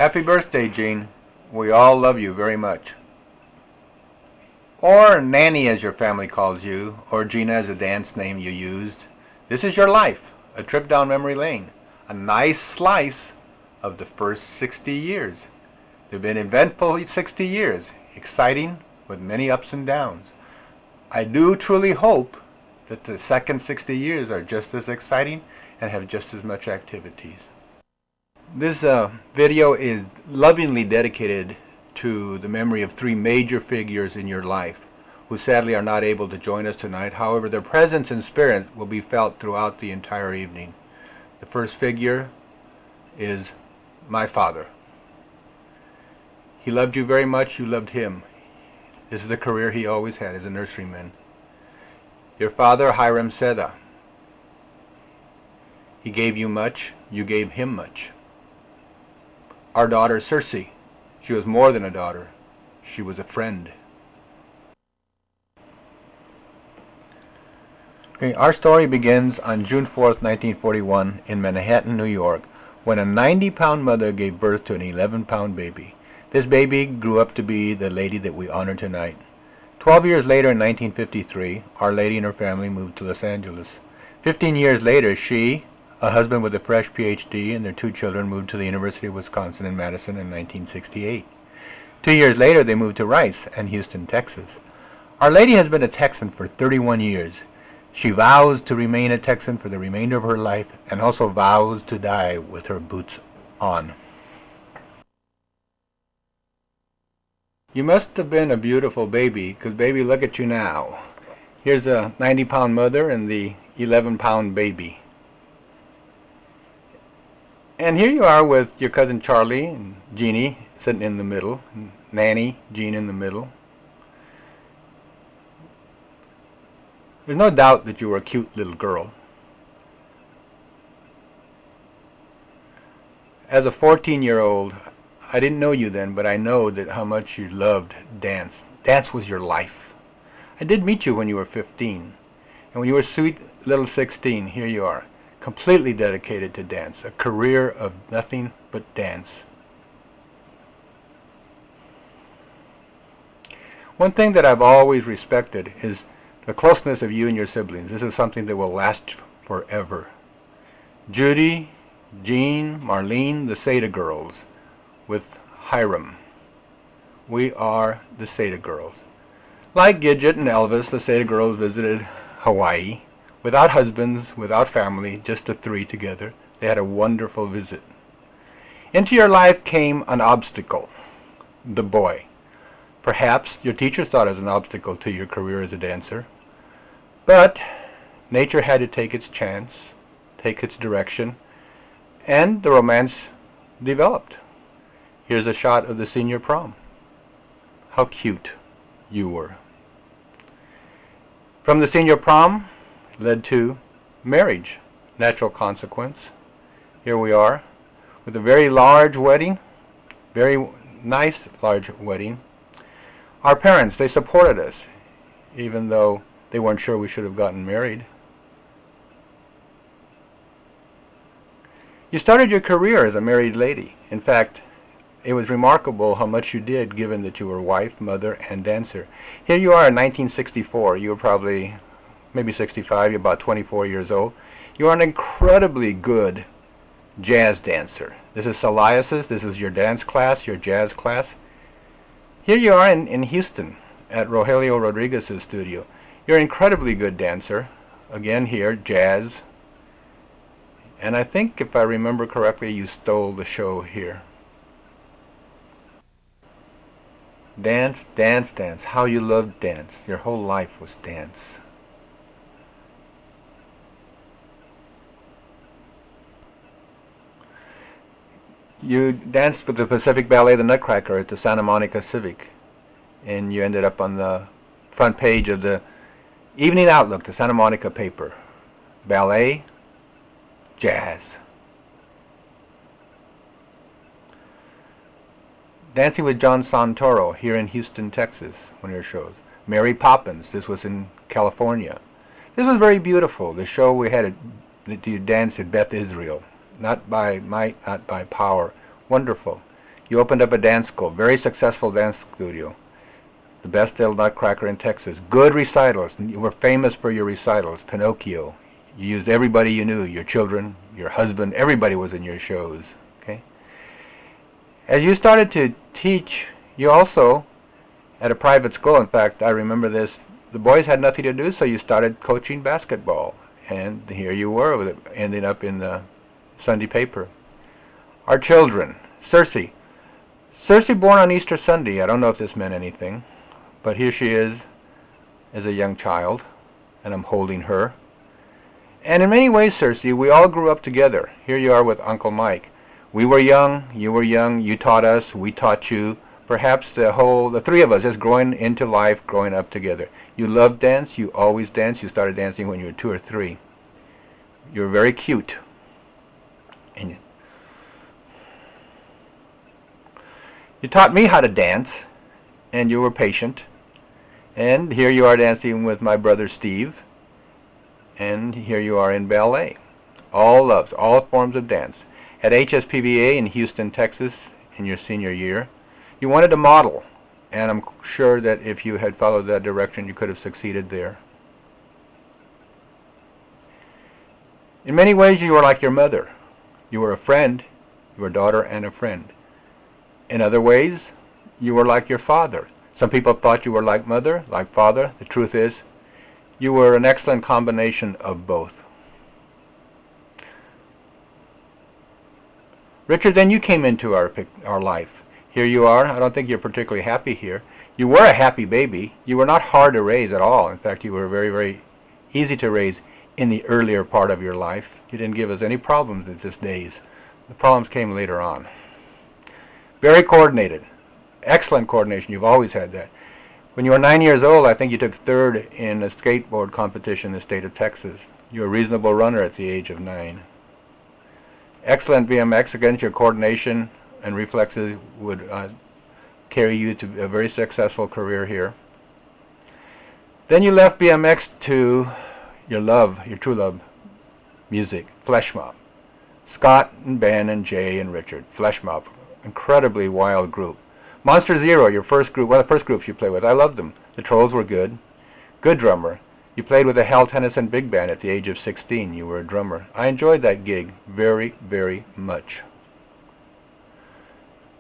Happy birthday, Jean. We all love you very much. Or Nanny as your family calls you, or Gina as a dance name you used. This is your life, a trip down memory lane. A nice slice of the first 60 years. They've been eventful 60 years, exciting with many ups and downs. I do truly hope that the second 60 years are just as exciting and have just as much activities. This video is lovingly dedicated to the memory of three major figures in your life who sadly are not able to join us tonight. However, their presence and spirit will be felt throughout the entire evening. The first figure is my father. He loved you very much, you loved him. This is the career he always had as a nurseryman. Your father, Hiram Seda. He gave you much, you gave him much. Our daughter, Circe. She was more than a daughter. She was a friend. Okay, our story begins on June 4th, 1941 in Manhattan, New York, when a 90-pound mother gave birth to an 11-pound baby. This baby grew up to be the lady that we honor tonight. 12 years later, in 1953, Our Lady and her family moved to Los Angeles. 15 years later, she, a husband with a fresh Ph.D., and their two children moved to the University of Wisconsin in Madison in 1968. 2 years later, they moved to Rice and Houston, Texas. Our Lady has been a Texan for 31 years. She vows to remain a Texan for the remainder of her life and also vows to die with her boots on. You must have been a beautiful baby, because baby, look at you now. Here's a 90-pound mother and the 11-pound baby. And here you are with your cousin Charlie and Jeannie sitting in the middle, and Nanny, Jean in the middle. There's no doubt that you were a cute little girl. As a 14-year-old, I didn't know you then, but I know that how much you loved dance. Dance was your life. I did meet you when you were 15. And when you were sweet little 16, here you are, completely dedicated to dance, a career of nothing but dance. One thing that I've always respected is the closeness of you and your siblings. This is something that will last forever. Judy, Jean, Marlene, the Seda girls, with Hiram. We are the Seda girls. Like Gidget and Elvis, the Seda girls visited Hawaii without husbands, without family, just the three together. They had a wonderful visit. Into your life came an obstacle, the boy. Perhaps your teachers thought it was an obstacle to your career as a dancer. But nature had to take its chance, take its direction, and the romance developed. Here's a shot of the senior prom. How cute you were. From the senior prom led to marriage, natural consequence. Here we are with a very large wedding, very nice large wedding. Our parents, they supported us, even though they weren't sure we should have gotten married. You started your career as a married lady. In fact, it was remarkable how much you did, given that you were wife, mother, and dancer. Here you are in 1964. You were probably maybe 65. You're about 24 years old. You are an incredibly good jazz dancer. This is Elias's. This is your dance class, your jazz class. Here you are in Houston at Rogelio Rodriguez's studio. You're an incredibly good dancer. Again here, jazz. And I think, if I remember correctly, you stole the show here. Dance, dance, dance. How you loved dance. Your whole life was dance. You danced with the Pacific Ballet, the Nutcracker, at the Santa Monica Civic. And you ended up on the front page of the Evening Outlook, the Santa Monica paper. Ballet, jazz. Dancing with John Santoro here in Houston, Texas, one of your shows. Mary Poppins, this was in California. This was very beautiful. The show we had, you danced at Beth Israel. Not by might, not by power. Wonderful. You opened up a dance school, very successful dance studio. The best little nutcracker in Texas. Good recitals. You were famous for your recitals. Pinocchio. You used everybody you knew, your children, your husband, everybody was in your shows. Okay. As you started to teach, you also, at a private school, in fact, I remember this, the boys had nothing to do, so you started coaching basketball. And here you were, with it ending up in the Sunday paper. Our children. Circe. Circe born on Easter Sunday. I don't know if this meant anything, but here she is as a young child, and I'm holding her. And in many ways, Circe, we all grew up together. Here you are with Uncle Mike. We were young, you taught us, we taught you. Perhaps the three of us just growing into life, growing up together. You loved dance, you always danced. You started dancing when you were 2 or 3. You were very cute. And you taught me how to dance, and you were patient. And here you are dancing with my brother Steve. And here you are in ballet. All loves, all forms of dance. At HSPBA in Houston, Texas, in your senior year, you wanted to model. And I'm sure that if you had followed that direction, you could have succeeded there. In many ways, you were like your mother. You were a friend. You were a daughter and a friend. In other ways, you were like your father. Some people thought you were like mother, like father. The truth is, you were an excellent combination of both. Richard, then you came into our life. Here you are. I don't think you're particularly happy here. You were a happy baby. You were not hard to raise at all. In fact, you were very, very easy to raise in the earlier part of your life. You didn't give us any problems at this days. The problems came later on. Very coordinated. Excellent coordination. You've always had that. When you were 9 years old, I think you took 3rd in a skateboard competition in the state of Texas. You were a reasonable runner at the age of 9. Excellent BMX. Again, your coordination and reflexes would carry you to a very successful career here. Then you left BMX to your love, your true love, music, Flesh Mob. Scott and Ben and Jay and Richard, Flesh Mob, incredibly wild group. Monster Zero, your first group, one of the first groups you played with. I loved them. The Trolls were good. Good drummer. You played with the Hal Tennyson Big Band at the age of 16. You were a drummer. I enjoyed that gig very, very much.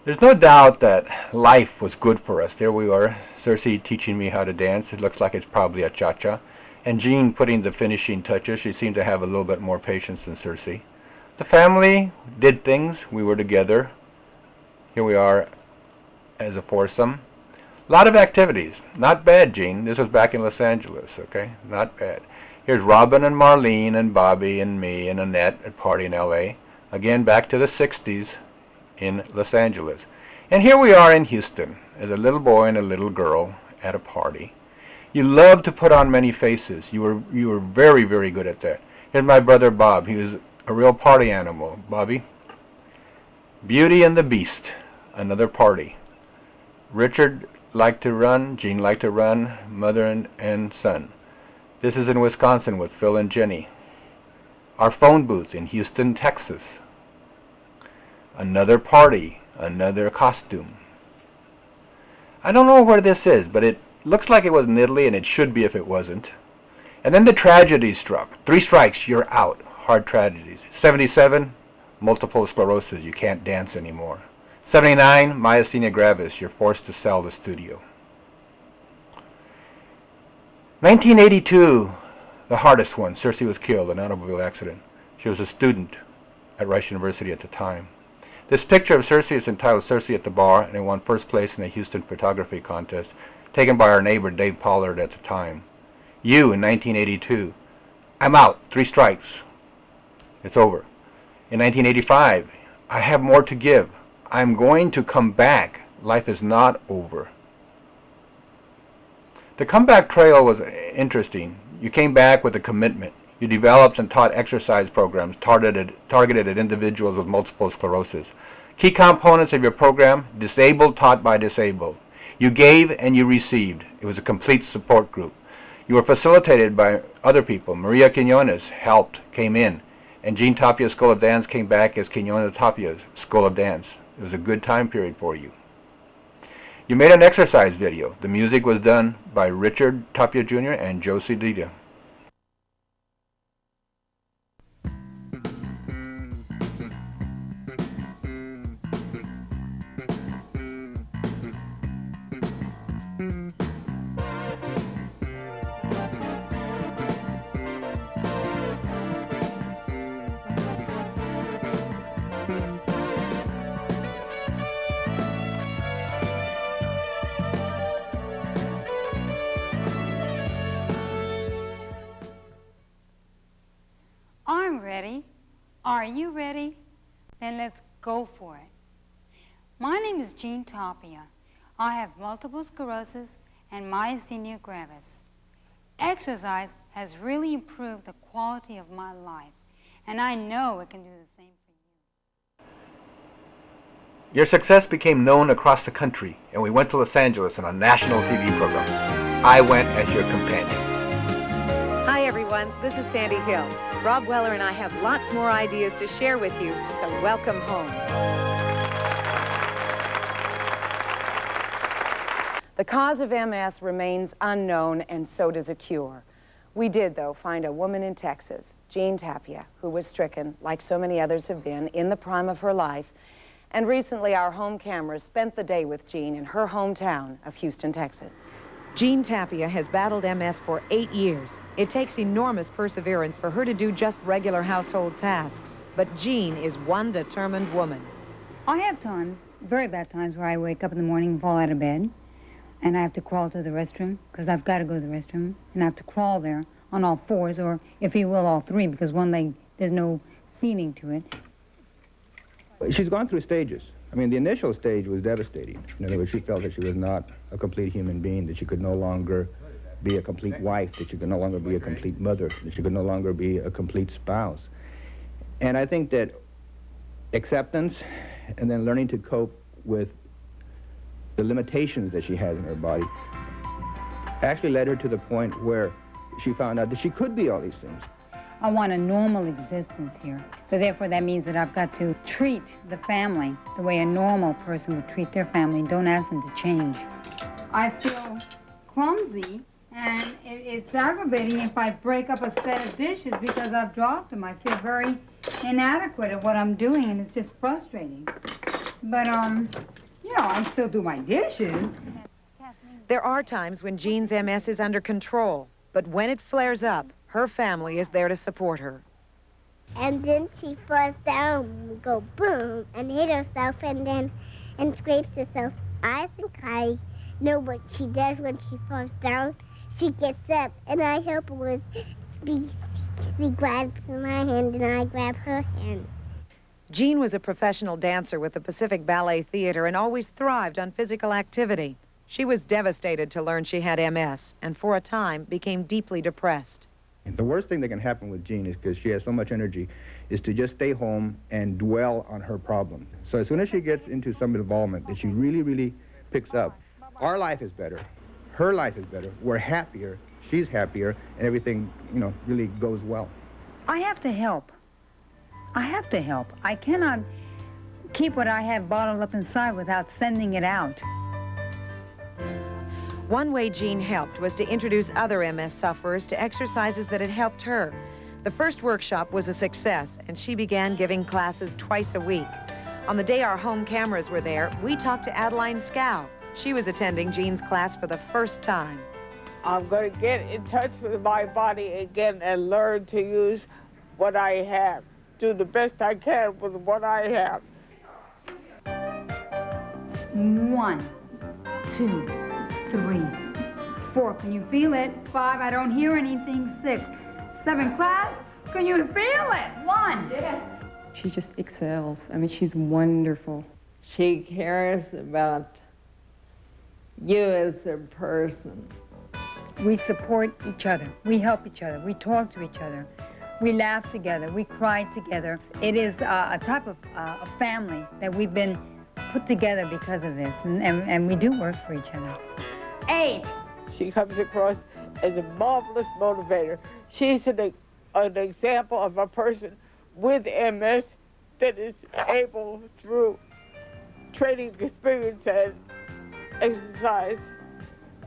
There's no doubt that life was good for us. There we are, Circe teaching me how to dance. It looks like it's probably a cha-cha. And Jean putting the finishing touches. She seemed to have a little bit more patience than Circe. The family did things. We were together. Here we are as a foursome. A lot of activities. Not bad, Jean. This was back in Los Angeles, okay? Not bad. Here's Robin and Marlene and Bobby and me and Annette at party in L.A. Again, back to the 60s in Los Angeles. And here we are in Houston as a little boy and a little girl at a party. You loved to put on many faces. You were very, very good at that. Here's my brother Bob. He was a real party animal. Bobby. Beauty and the Beast. Another party. Richard liked to run, Jean liked to run, mother and son. This is in Wisconsin with Phil and Jenny. Our phone booth in Houston, Texas. Another party, another costume. I don't know where this is, but it looks like it was in Italy, and it should be if it wasn't. And then the tragedy struck. 3 strikes, you're out. Hard tragedies. 77, multiple sclerosis, you can't dance anymore. 79, myasthenia gravis, you're forced to sell the studio. 1982, the hardest one. Circe was killed in an automobile accident. She was a student at Rice University at the time. This picture of Circe is entitled Circe at the Bar, and it won first place in the Houston photography contest, taken by our neighbor Dave Pollard at the time. You in 1982. I'm out. 3 strikes. It's over. In 1985, I have more to give. I'm going to come back. Life is not over. The comeback trail was interesting. You came back with a commitment. You developed and taught exercise programs targeted at individuals with multiple sclerosis. Key components of your program, disabled taught by disabled. You gave and you received. It was a complete support group. You were facilitated by other people. Maria Quinones helped, came in. And Jean Tapia's School of Dance came back as Quinones Tapia's School of Dance. It was a good time period for you. You made an exercise video. The music was done by Richard Tapia Jr. and Josie Dita. I'm ready. Are you ready? Then let's go for it. My name is Jean Tapia. I have multiple sclerosis and myasthenia gravis. Exercise has really improved the quality of my life, and I know it can do the same for you. Your success became known across the country, and we went to Los Angeles on a national TV program. I went as your companion. Hi everyone, this is Sandy Hill. Rob Weller and I have lots more ideas to share with you, so welcome home. The cause of MS remains unknown, and so does a cure. We did, though, find a woman in Texas, Jean Tapia, who was stricken, like so many others have been, in the prime of her life. And recently, our home cameras spent the day with Jean in her hometown of Houston, Texas. Jean Tapia has battled MS for 8 years. It takes enormous perseverance for her to do just regular household tasks. But Jean is one determined woman. I have times, very bad times, where I wake up in the morning and fall out of bed, and I have to crawl to the restroom, because I've got to go to the restroom, and I have to crawl there on all fours, or, if you will, all three, because one leg, there's no feeling to it. She's gone through stages. I mean, the initial stage was devastating. In other words, she felt that she was not a complete human being, that she could no longer be a complete wife, that she could no longer be a complete mother, that she could no longer be a complete spouse. And I think that acceptance and then learning to cope with the limitations that she has in her body actually led her to the point where she found out that she could be all these things. I want a normal existence here. So therefore that means that I've got to treat the family the way a normal person would treat their family. Don't ask them to change. I feel clumsy, and it's aggravating if I break up a set of dishes because I've dropped them. I feel very inadequate at what I'm doing, and it's just frustrating. But, you know, I still do my dishes. There are times when Jean's MS is under control, but when it flares up, her family is there to support her. And then she falls down, go boom, and hit herself and scrapes herself. I think I know what she does when she falls down. She gets up, and I help her with, she grabs my hand, and I grab her hand. Jean was a professional dancer with the Pacific Ballet Theater and always thrived on physical activity. She was devastated to learn she had MS, and for a time became deeply depressed. And the worst thing that can happen with Jean is, because she has so much energy, is to just stay home and dwell on her problem. So as soon as she gets into some involvement that she really, really picks up, our life is better, her life is better, we're happier, she's happier, and everything, you know, really goes well. I have to help. I have to help. I cannot keep what I have bottled up inside without sending it out. One way Jean helped was to introduce other MS sufferers to exercises that had helped her. The first workshop was a success, and she began giving classes twice a week. On the day our home cameras were there, we talked to Adeline Scow. She was attending Jean's class for the first time. I'm going to get in touch with my body again and learn to use what I have. Do the best I can with what I have. 1, 2, 3, 4. Can you feel it? 5. I don't hear anything. 6, 7. Class, can you feel it? 1. Yes. She just excels. I mean, she's wonderful. She cares about you as a person. We support each other. We help each other. We talk to each other. We laugh together. We cry together. It is a type of a family that we've been put together because of this, and we do work for each other. 8. She comes across as a marvelous motivator. She's an example of a person with MS that is able, through training experience and exercise,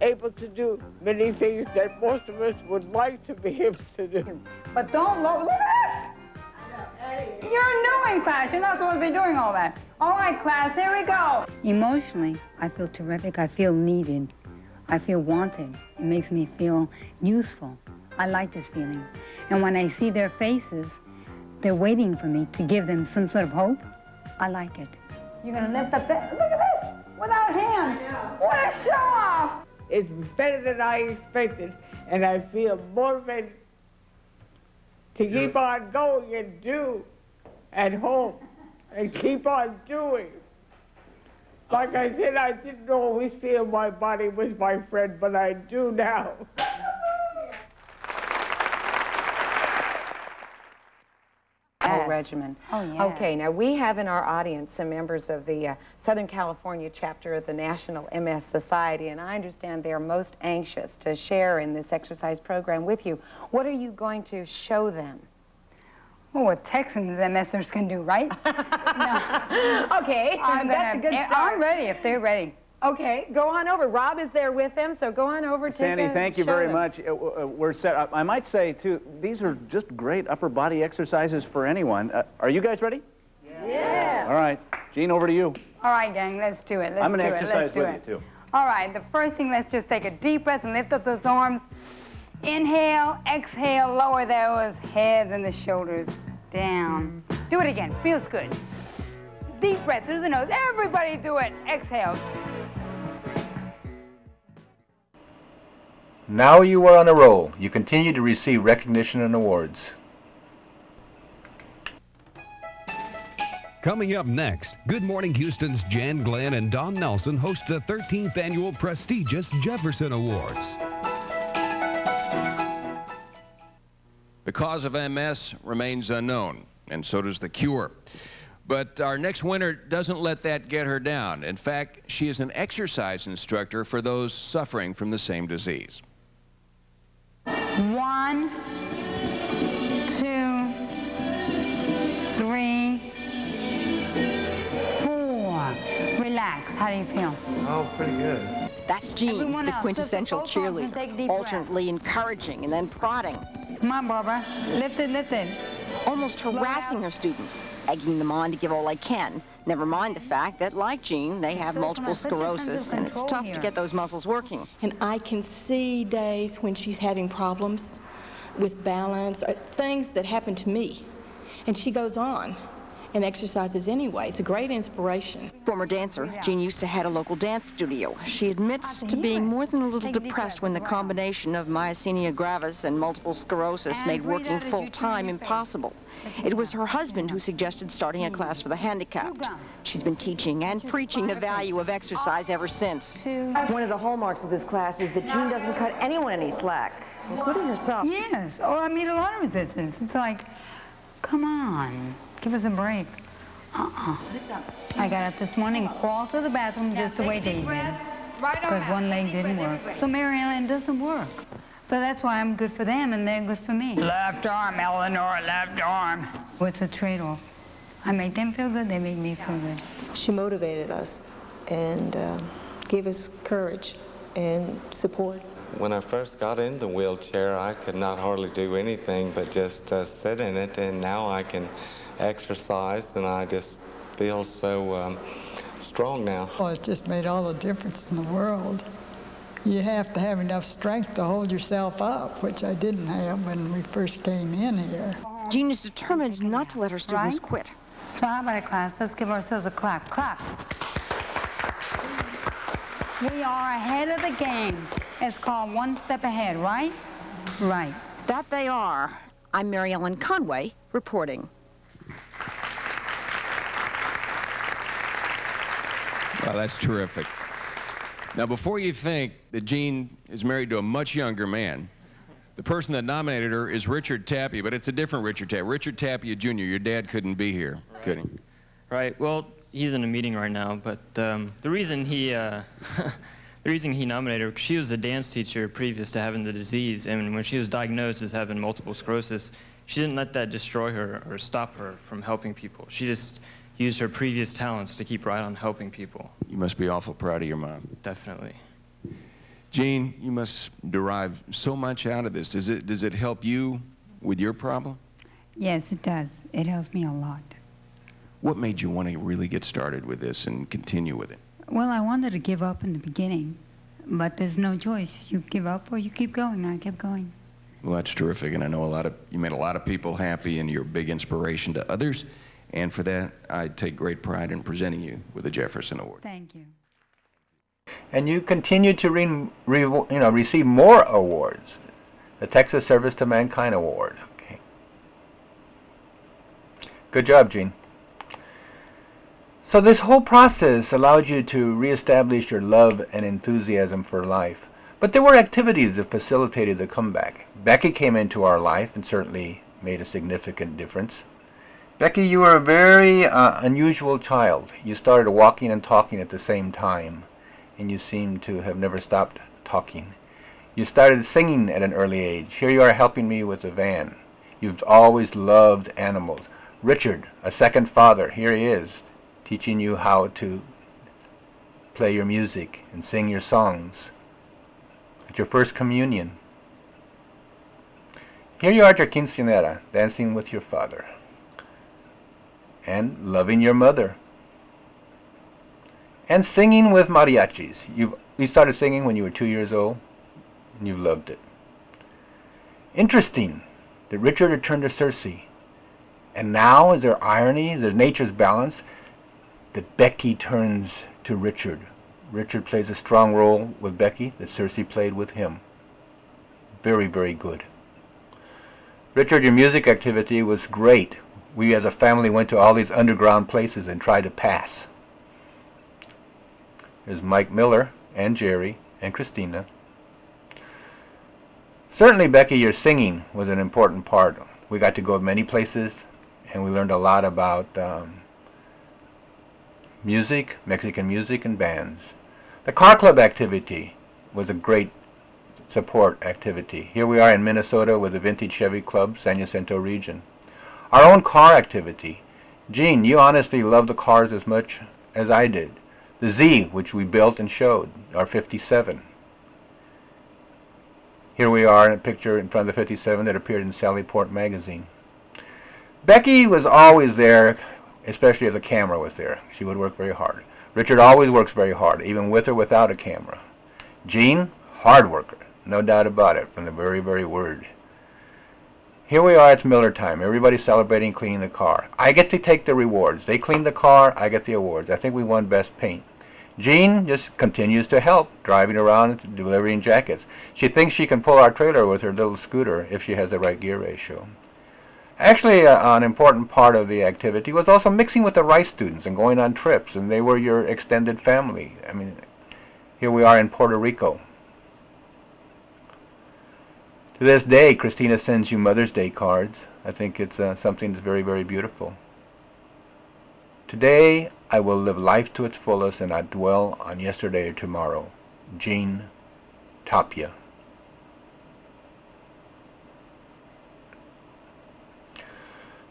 able to do many things that most of us would like to be able to do. But don't look at this! You're doing class. You're not supposed to be doing all that. All right, class, here we go. Emotionally, I feel terrific. I feel needed. I feel wanted. It makes me feel useful. I like this feeling. And when I see their faces, they're waiting for me to give them some sort of hope. I like it. You're going to lift up that. Look at this! Without hands. What a show off! It's better than I expected, and I feel motivated to keep on going and do at home and keep on doing. Like I said, I didn't always feel my body was my friend, but I do now. Whole regimen. Oh, yeah. Okay, now we have in our audience some members of the Southern California chapter of the National MS Society, and I understand they are most anxious to share in this exercise program with you. What are you going to show them? Oh, what Texans MSers can do, right? No. Okay, that's a good start. I'm ready if they're ready. Okay, go on over. Rob is there with them, so go on over. Sandy, thank you very much. We're set. I might say, too, these are just great upper body exercises for anyone. Are you guys ready? Yeah. All right. Gene, over to you. All right, gang, let's do it. I'm going to exercise with you, too. All right, the first thing, let's just take a deep breath and lift up those arms. Inhale, exhale, lower those heads and the shoulders down. Do it again. Feels good. Deep breath through the nose. Everybody do it. Exhale. Now you are on a roll. You continue to receive recognition and awards. Coming up next, Good Morning Houston's Jan Glenn and Don Nelson host the 13th annual prestigious Jefferson Awards. The cause of MS remains unknown, and so does the cure. But our next winner doesn't let that get her down. In fact, she is an exercise instructor for those suffering from the same disease. 1, 2, 3, 4. Relax. How do you feel? Oh, pretty good. That's Jean, Everyone the else, quintessential lift up both arms and take a cheerleader, deep breath. alternately encouraging and then prodding, Come on, Barbara. Lift it, lift it. almost harassing her students, egging them on to give all they can. Never mind the fact that, like Jean, they have So multiple come on, put this under sclerosis, and it's control tough here. to get those muscles working. And I can see days when she's having problems with balance, or things that happen to me. And she goes on and exercises anyway. It's a great inspiration. Former dancer, Jean used to head a local dance studio. She admits to being more than a little Take a deep depressed breath. when the Wow. combination of myasthenia gravis and multiple sclerosis And made breathe working out as you turn full-time your face. impossible. It was her husband who suggested starting a class for the handicapped. She's been teaching and preaching the value of exercise ever since. One of the hallmarks of this class is that Jean doesn't cut anyone any slack, including herself. Yes. Oh, I meet a lot of resistance. It's like, come on, give us a break. I got up this morning, crawled to the bathroom just the way Dave did, because one leg didn't work. So Mary Ellen doesn't work. So that's why I'm good for them and they're good for me. Left arm, Eleanor, left arm. What's the trade-off? I make them feel good, they make me feel good. She motivated us and gave us courage and support. When I first got in the wheelchair, I could not hardly do anything but just sit in it, and now I can exercise, and I just feel so strong now. Well, it just made all the difference in the world. You have to have enough strength to hold yourself up, which I didn't have when we first came in here. Jean is determined not to let her students quit. So how about it, class? Let's give ourselves a clap. Clap. We are ahead of the game. It's called one step ahead, right? Right. That they are. I'm Mary Ellen Conway, reporting. Well, that's terrific. Now, before you think that Jean is married to a much younger man, the person that nominated her is Richard Tapia, but it's a different Richard Tapia. Richard Tapia Jr., your dad couldn't be here, could he? Right. Well, he's in a meeting right now, but the reason he the reason he nominated her, she was a dance teacher previous to having the disease, and when she was diagnosed as having multiple sclerosis, she didn't let that destroy her or stop her from helping people. She just use her previous talents to keep right on helping people. You must be awful proud of your mom. Definitely. Gene, you must derive so much out of this. Does it help you with your problem? Yes, it does. It helps me a lot. What made you want to really get started with this and continue with it? Well, I wanted to give up in the beginning, but there's no choice. You give up or you keep going. I kept going. Well, that's terrific, and I know you made a lot of people happy, and you're a big inspiration to others. And for that, I take great pride in presenting you with the Jefferson Award. Thank you. And you continue to receive more awards. The Texas Service to Mankind Award. Okay. Good job, Gene. So this whole process allowed you to reestablish your love and enthusiasm for life. But there were activities that facilitated the comeback. Becky came into our life and certainly made a significant difference. Becky, you were a very unusual child. You started walking and talking at the same time, and you seem to have never stopped talking. You started singing at an early age. Here you are helping me with the van. You've always loved animals. Richard, a second father, here he is, teaching you how to play your music and sing your songs. At your first communion. Here you are at your quinceañera, dancing with your father. And loving your mother. And singing with mariachis. You started singing when you were 2 years old, and you loved it. Interesting that Richard had turned to Circe. And now, is there irony, is there nature's balance, that Becky turns to Richard. Richard plays a strong role with Becky that Circe played with him. Very, very good. Richard, your music activity was great. We as a family went to all these underground places and tried to pass. There's Mike Miller and Jerry and Christina. Certainly, Becky, your singing was an important part. We got to go many places and we learned a lot about music, Mexican music, and bands. The car club activity was a great support activity. Here we are in Minnesota with the Vintage Chevy Club, San Jacinto region. Our own car activity. Gene, you honestly love the cars as much as I did. The Z, which we built and showed, our 57. Here we are in a picture in front of the 57 that appeared in Sallyport magazine. Becky was always there, especially if the camera was there. She would work very hard. Richard always works very hard, even with or without a camera. Gene, hard worker, no doubt about it, from the very, very word. Here we are, it's Miller time. Everybody's celebrating cleaning the car. I get to take the rewards. They clean the car, I get the awards. I think we won best paint. Jean just continues to help, driving around, delivering jackets. She thinks she can pull our trailer with her little scooter if she has the right gear ratio. Actually, an important part of the activity was also mixing with the Rice students and going on trips, and they were your extended family. I mean, here we are in Puerto Rico. To this day, Christina sends you Mother's Day cards. I think it's something that's very, very beautiful. Today, I will live life to its fullest and not dwell on yesterday or tomorrow. Jean Tapia.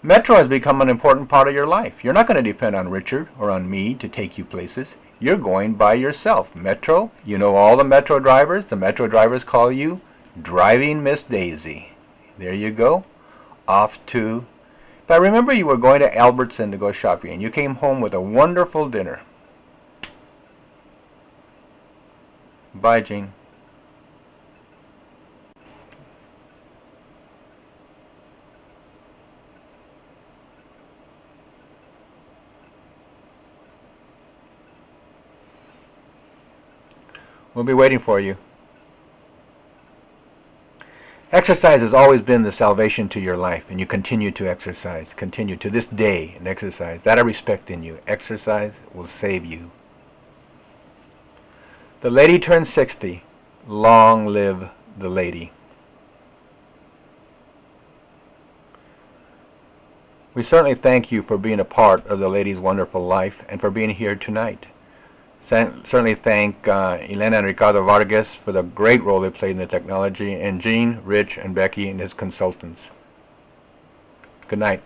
Metro has become an important part of your life. You're not going to depend on Richard or on me to take you places. You're going by yourself. Metro, you know all the Metro drivers. The Metro drivers call you Driving Miss Daisy. There you go. Off to... But I remember you were going to Albertson to go shopping, and you came home with a wonderful dinner. Bye, Jean. We'll be waiting for you. Exercise has always been the salvation to your life, and you continue to exercise. Continue to this day and exercise. That I respect in you. Exercise will save you. The lady turns 60. Long live the lady. We certainly thank you for being a part of the lady's wonderful life and for being here tonight. Certainly thank Elena and Ricardo Vargas for the great role they played in the technology, and Gene, Rich, and Becky and his consultants. Good night.